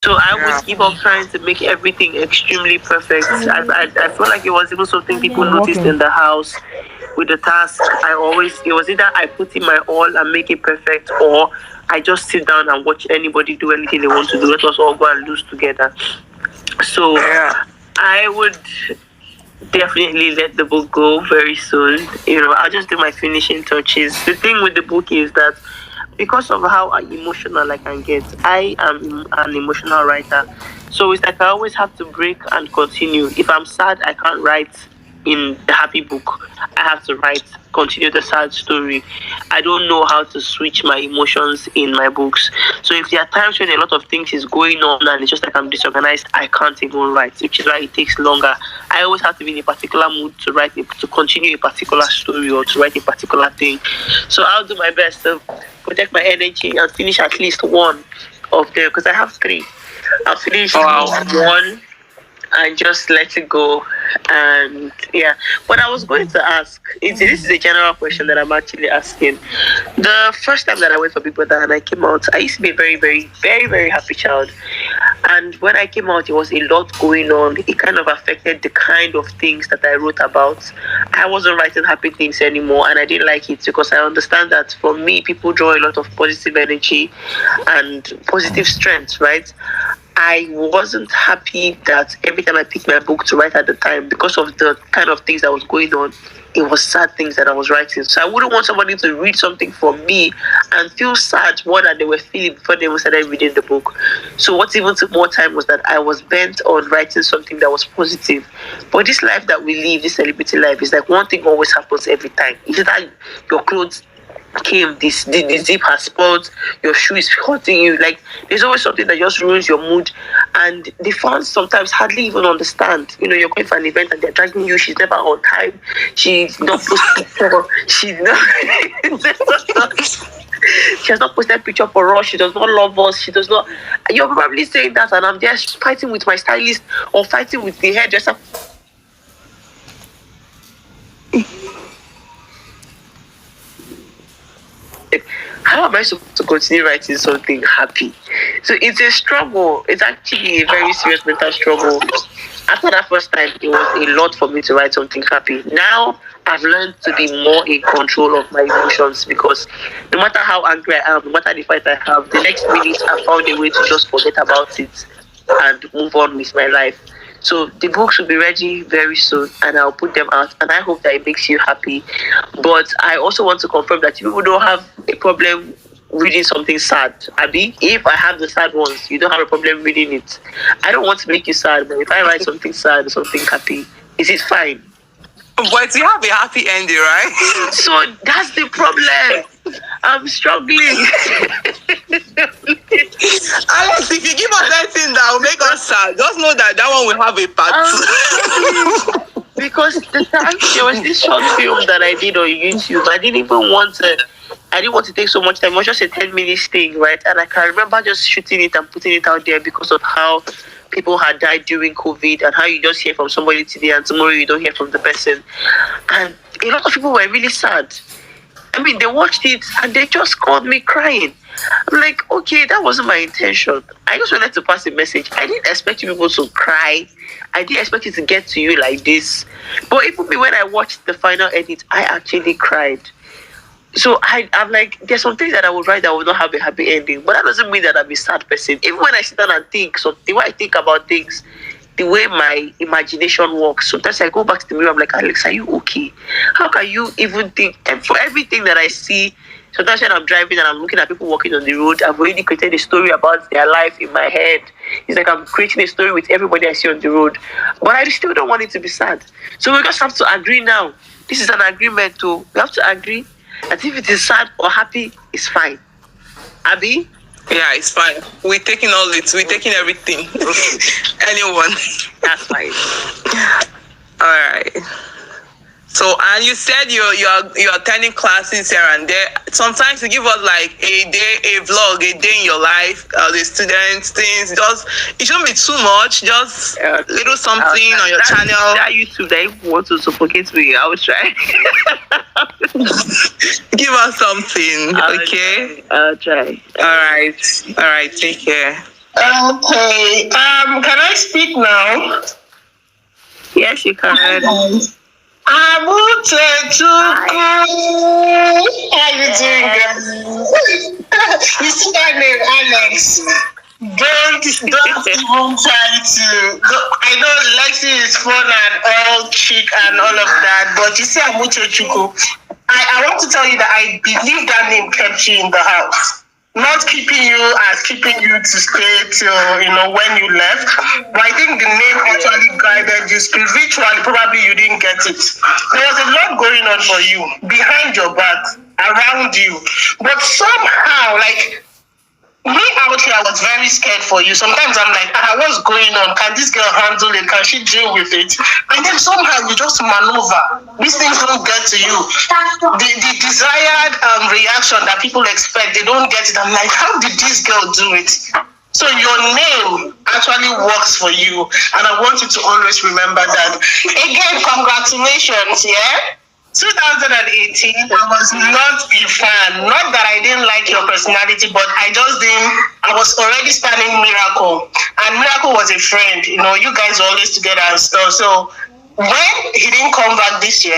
So I Yeah. would keep up trying to make everything extremely perfect. I feel like it was even something people noticed in the house with the task. It was either I put in my all and make it perfect, or I just sit down and watch anybody do anything they want to do. Let us all go and lose together. So Yeah. I would definitely let the book go very soon. I'll just do my finishing touches. The thing with the book is that because of how emotional I can get, I am an emotional writer. So it's like I always have to break and continue. If I'm sad, I can't write in the happy book. I have to continue the sad story. I don't know how to switch my emotions in my books. So if there are times when a lot of things is going on and it's just like I'm disorganized, I can't even write, which is why it takes longer. I always have to be in a particular mood to to continue a particular story or to write a particular thing. So I'll do my best to protect my energy and finish at least one of them, because I have three. I'll finish one and just let it go. And yeah, but I was going to ask, this is a general question that I'm actually asking. The first time that I went for Big Brother and I came out, I used to be a very, very, very, very happy child. And when I came out, it was a lot going on. It kind of affected the kind of things that I wrote about. I wasn't writing happy things anymore, and I didn't like it because I understand that for me, people draw a lot of positive energy and positive strength, right? I wasn't happy that every time I picked my book to write at the time, because of the kind of things that was going on, it was sad things that I was writing. So I wouldn't want somebody to read something from me and feel sad more than they were feeling before they even started reading the book. So what even took more time was that I was bent on writing something that was positive. But this life that we live, this celebrity life, is like one thing always happens every time. It's that your clothes came, the zip has spoiled, your shoe is hurting you. Like, there's always something that just ruins your mood. And the fans sometimes hardly even understand. You're going for an event and they're dragging you. She's never on time. She's not posted picture. She's not. She has not posted picture for us. She does not love us. She does not. You're probably saying that, and I'm just fighting with my stylist or fighting with the hairdresser. How am I supposed to continue writing something happy? So it's a struggle. It's actually a very serious mental struggle. After that first time, it was a lot for me to write something happy. Now I've learned to be more in control of my emotions, because no matter how angry I am, no matter the fight I have, the next minute I found a way to just forget about it and move on with my life. So the books will be ready very soon, and I'll put them out, and I hope that it makes you happy. But I also want to confirm that you people don't have a problem reading something sad. Abi, if I have the sad ones, you don't have a problem reading it. I don't want to make you sad, but if I write something sad or something happy, is it fine? But you have a happy ending, right? So that's the problem. I'm struggling. Alex, if you give us anything that will make us sad, just know that one will have a part 2. Because there was this short film that I did on YouTube. I didn't want to take so much time. It was just a 10-minute thing, right? And I can remember just shooting it and putting it out there because of how people had died during COVID, and how you just hear from somebody today and tomorrow you don't hear from the person. And a lot of people were really sad. I mean, they watched it and they just called me crying. I'm like, okay, that wasn't my intention. I just wanted to pass a message. I didn't expect you people to cry. I didn't expect it to get to you like this. But even me, when I watched the final edit, I actually cried. So I'm like, there's some things that I would write that will not have a happy ending. But that doesn't mean that I'm a sad person. Even when I sit down and think, the way I think about things, the way my imagination works, sometimes I go back to the mirror, I'm like, Alex, are you okay? How can you even think? And for everything that I see, sometimes when I'm driving and I'm looking at people walking on the road, I've already created a story about their life in my head. It's like I'm creating a story with everybody I see on the road. But I still don't want it to be sad. So we just have to agree now. This is an agreement too. We have to agree that if it is sad or happy, it's fine. Abi? Yeah, it's fine. We're taking all it. We're taking everything. Anyone. That's fine. All right. So, and you said you're attending classes here and there. Sometimes you give us like a day, a vlog, a day in your life, the students, things. Just, it shouldn't be too much. Just little something on your channel. That YouTube, they want to suffocate me. I will try. Give us something, okay? I'll try. All right. Take care. Okay. Can I speak now? Yes, you can. Amutetuku. How you doing, girl? You see that name, Alex? Don't even try to. I know Lexi is fun and all chic and all of that, but you see Amutetuku. I want to tell you that I believe that name kept you in the house. Not keeping you as keeping you to stay till when you left. But I think the name actually guided you spiritually. Probably you didn't get it. There was a lot going on for you behind your back, around you, but somehow like. Me out here, I was very scared for you. Sometimes I'm like, what's going on? Can this girl handle it? Can she deal with it? And then somehow you just maneuver. These things don't get to you. The desired reaction that people expect, they don't get it. I'm like, how did this girl do it? So your name actually works for you. And I want you to always remember that. Again, congratulations, yeah? 2018, I was not a fan. Not that I didn't like your personality, but I was already standing Miracle. And Miracle was a friend. You guys were always together and stuff. So when he didn't come back this year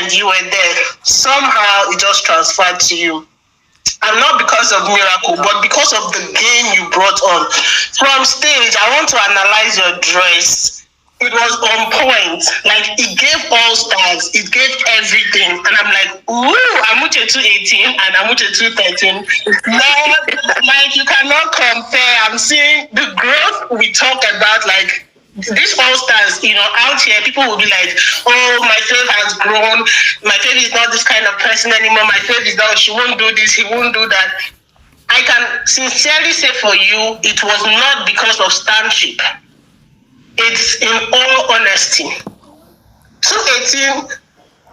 and you were there, somehow it just transferred to you. And not because of Miracle, but because of the game you brought on. From stage, I want to analyze your dress. It was on point. Like, it gave all stars. It gave everything. And I'm like, ooh, Amuche 218 and Amuche 213. No, like, you cannot compare. I'm seeing the growth we talk about, like, these all stars, out here, people will be like, oh, my fave has grown. My fave is not this kind of person anymore. My fave is not, she won't do this, he won't do that. I can sincerely say for you, it was not because of starship. It's in all honesty. 218,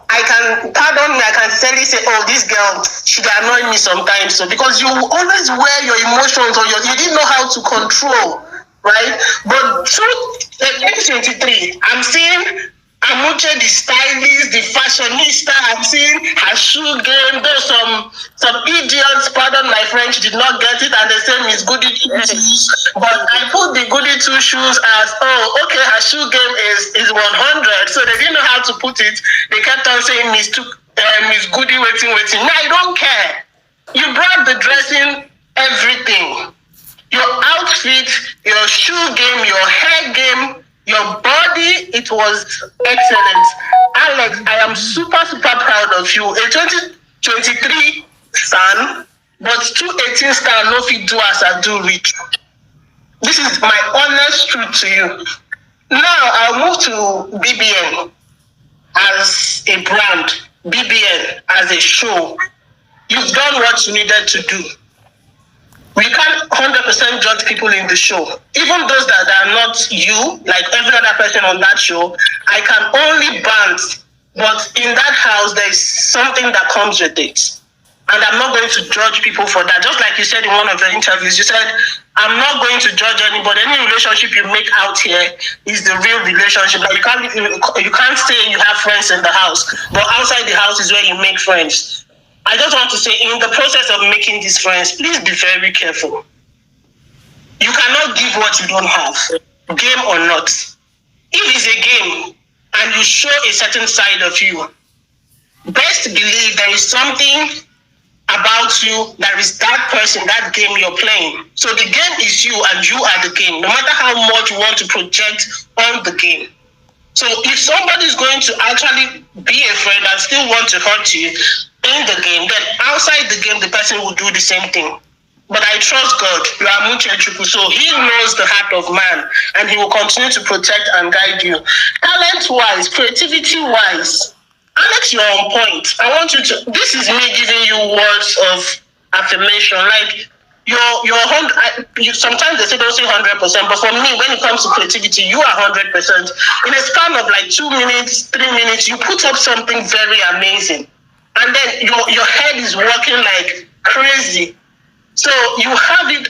I can, pardon me, I can sincerely say, oh, this girl, she annoy me sometimes. So because you always wear your emotions or you didn't know how to control, right? But 2023, I'm seeing Amuche, the stylist, the fashionista. I'm seeing her shoe game. Though some idiots, pardon my French, did not get it and they say Miss Goody Two Shoes. But I put the Goody Two Shoes as, oh, okay, her shoe game is 100. So they didn't know how to put it. They kept on saying Miss Goody waiting. No, I don't care. You brought the dressing, everything. Your outfit, your shoe game, your hair game, your body, it was excellent. Alex, I am super, super proud of you. A 2023 stan, but 218 stan no fit do as I do reach. This is my honest truth to you. Now I'll move to BBN as a brand, BBN as a show. You've done what you needed to do. We can't 100% judge people in the show. Even those that are not you, like every other person on that show, I can only band. But in that house, there is something that comes with it. And I'm not going to judge people for that. Just like you said in one of your interviews, you said, I'm not going to judge anybody. Any relationship you make out here is the real relationship. Like you can't say you have friends in the house, but outside the house is where you make friends. I just want to say, in the process of making these friends, please be very careful. You cannot give what you don't have, game or not. If it's a game and you show a certain side of you, best believe there is something about you that is that person, that game you're playing. So the game is you and you are the game, no matter how much you want to project on the game. So if somebody is going to actually be a friend and still want to hurt you in the game, then outside the game, the person will do the same thing. But I trust God. You are Muchechuku, so He knows the heart of man, and He will continue to protect and guide you. Talent-wise, creativity-wise, Alex, you're on point. I want you to. This is me giving you words of affirmation. Like sometimes they say don't say 100%, but for me, when it comes to creativity, you are 100%. In a span of like 2 minutes, 3 minutes, you put up something very amazing, and then your head is working like crazy. So you have it.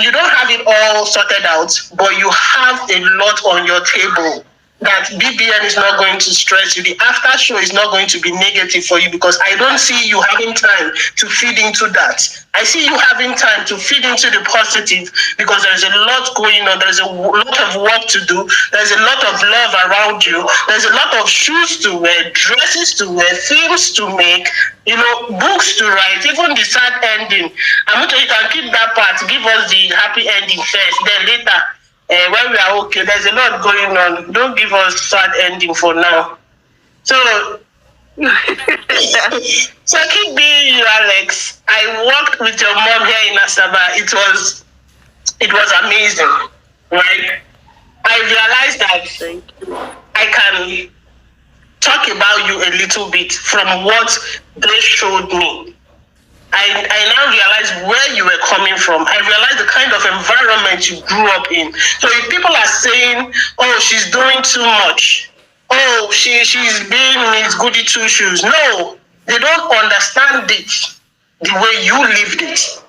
You don't have it all sorted out, but you have a lot on your table. that BBN is not going to stress you. The after show is not going to be negative for you because I don't see you having time to feed into that. I see you having time to feed into the positive because there's a lot going on. There's a lot of work to do. There's a lot of love around you. There's a lot of shoes to wear, dresses to wear, films to make, books to write, even the sad ending. Amuto, you can keep that part. Give us the happy ending first, then later. When we are okay, there's a lot going on. Don't give us sad ending for now. So, so keep being you, Alex. I worked with your mom here in Asaba. It was amazing, right? I realized that I can talk about you a little bit from what they showed me. I now realize where you were coming from. I realized the kind of environment you grew up in. So if people are saying, oh, she's doing too much, oh, she's being Miss Goody Two Shoes, no, they don't understand it the way you lived it.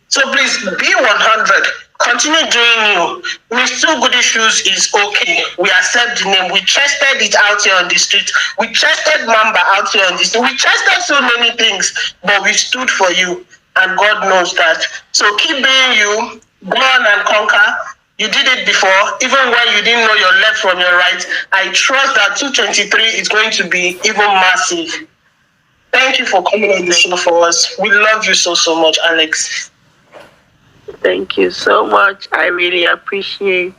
So please be 100. Continue doing you. Miss Two Goody Shoes is okay. We accept the name. We tested it out here on the street. We tested Mamba out here on the street. We tested so many things, but we stood for you, and God knows that. So keep being you. Go on and conquer. You did it before, even when you didn't know your left from your right. I trust that 223 is going to be even massive. Thank you for coming on the show for us. We love you so much, Alex. Thank you so much. I really appreciate